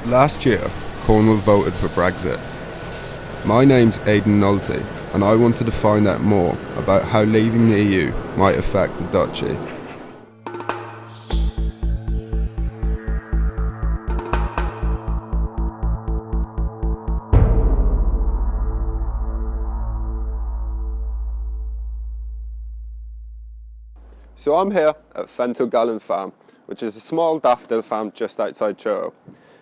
Last year, Cornwall voted for Brexit. My name's Aidan Nolte, and I wanted to find out more about how leaving the EU might affect the Duchy. So I'm here at Fenthill Gallen Farm, which is a small daffodil farm just outside Truro.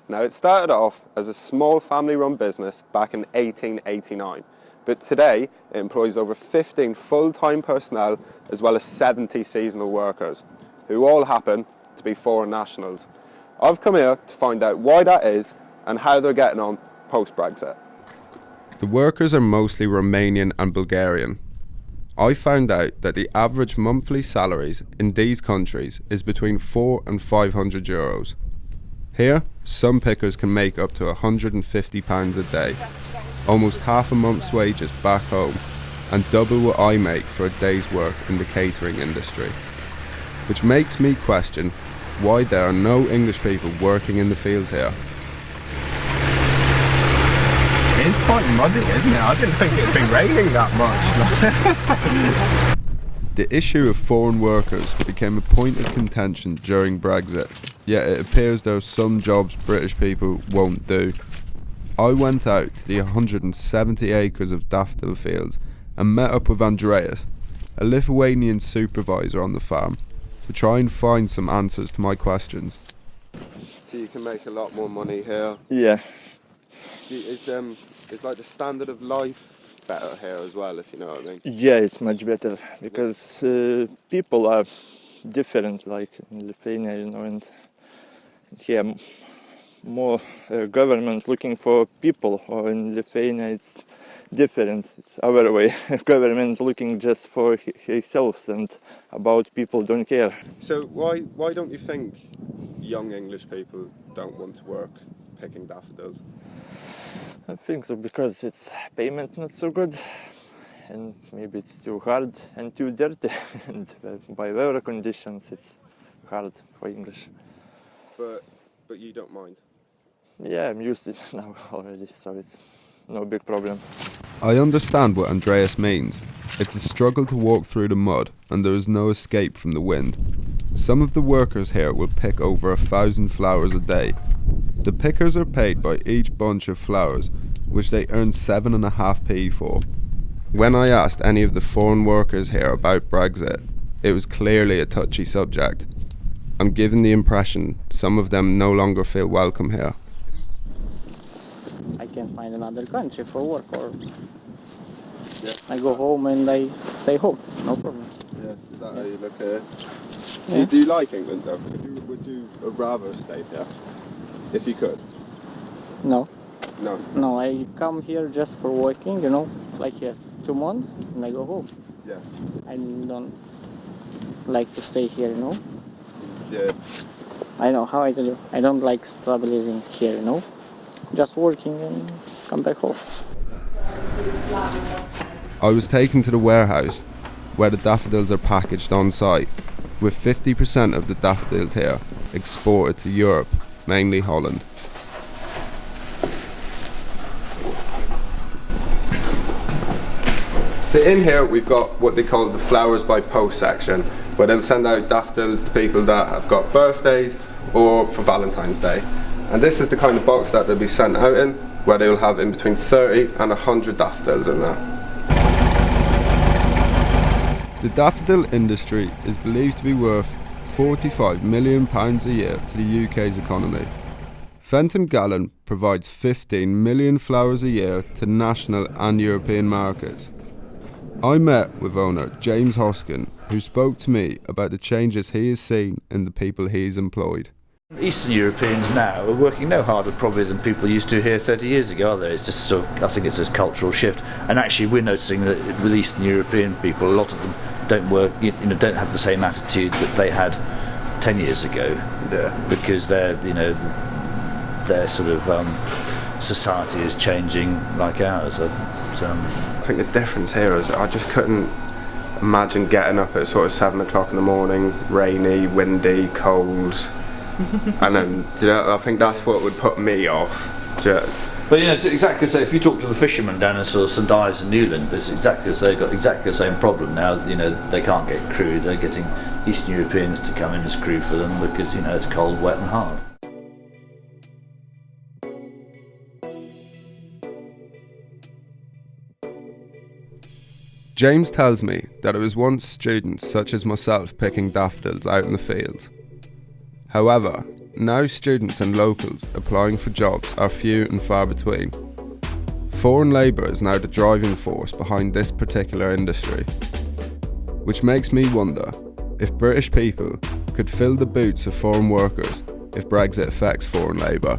Now, it started off as a small family-run business back in 1889, but today it employs over 15 full-time personnel as well as 70 seasonal workers, who all happen to be foreign nationals. I've come here to find out why that is and how they're getting on post-Brexit. The workers are mostly Romanian and Bulgarian. I found out that the average monthly salaries in these countries is between €400 and €500. Here, some pickers can make up to £150 a day, almost half a month's wages back home, and double what I make for a day's work in the catering industry. Which makes me question why there are no English people working in the fields here. It's quite muddy, isn't it? I didn't think it'd be raining that much. The issue of foreign workers became a point of contention during Brexit, yet it appears there are some jobs British people won't do. I went out to the 170 acres of daffodil fields and met up with Andreas, a Lithuanian supervisor on the farm, to try and find some answers to my questions. So you can make a lot more money here. Yeah. Is like the standard of life better here as well, if you know what I mean? Yeah, it's much better because people are different, like in Lithuania, and here more government looking for people, or in Lithuania it's different. It's our way. Government looking just for himself, and about people don't care. So why don't you think young English people don't want to work picking daffodils? I think so, because it's payment not so good, and maybe it's too hard and too dirty, and by weather conditions it's hard for English. But you don't mind? Yeah, I'm used to it now already, so it's no big problem. I understand what Andreas means. It's a struggle to walk through the mud, and there is no escape from the wind. Some of the workers here will pick over 1,000 flowers a day. The pickers are paid by each bunch of flowers, which they earn 7.5p for. When I asked any of the foreign workers here about Brexit, it was clearly a touchy subject. I'm given the impression some of them no longer feel welcome here. I can find another country for work, or I go home and I stay home, no problem. Yeah, is that how you look here? Yeah. Do you like England though? Would you rather stay here? If you could? No, No. I come here just for working, like here 2 months and I go home. Yeah. I don't like to stay here, Yeah. I know how I tell you. I don't like stabilizing here, just working and come back home. I was taken to the warehouse where the daffodils are packaged on site, with 50% of the daffodils here exported to Europe, mainly Holland. So in here we've got what they call the flowers by post section, where they'll send out daffodils to people that have got birthdays or for Valentine's Day. And this is the kind of box that they'll be sent out in, where they'll have in between 30 and 100 daffodils in there. The daffodil industry is believed to be worth £45 million a year to the UK's economy. Fenthill Gallen provides 15 million flowers a year to national and European markets. I met with owner James Hoskin, who spoke to me about the changes he has seen in the people he's employed. Eastern Europeans now are working no harder probably than people used to here 30 years ago, are they? It's just I think it's a cultural shift. And actually we're noticing that with Eastern European people, a lot of them don't don't have the same attitude that they had 10 years ago. Yeah. Because their sort of society is changing like ours. I think the difference here is I just couldn't imagine getting up at sort of 7 o'clock in the morning, rainy, windy, cold, And then, I think that's what would put me off. But it's exactly the same. If you talk to the fishermen down in sort of St Ives and Newland, it's exactly the same. They've got exactly the same problem now. They can't get crew. They're getting Eastern Europeans to come in as crew for them because it's cold, wet, and hard. James tells me that it was once students such as myself picking daffodils out in the fields. However, now students and locals applying for jobs are few and far between. Foreign labour is now the driving force behind this particular industry, which makes me wonder if British people could fill the boots of foreign workers if Brexit affects foreign labour.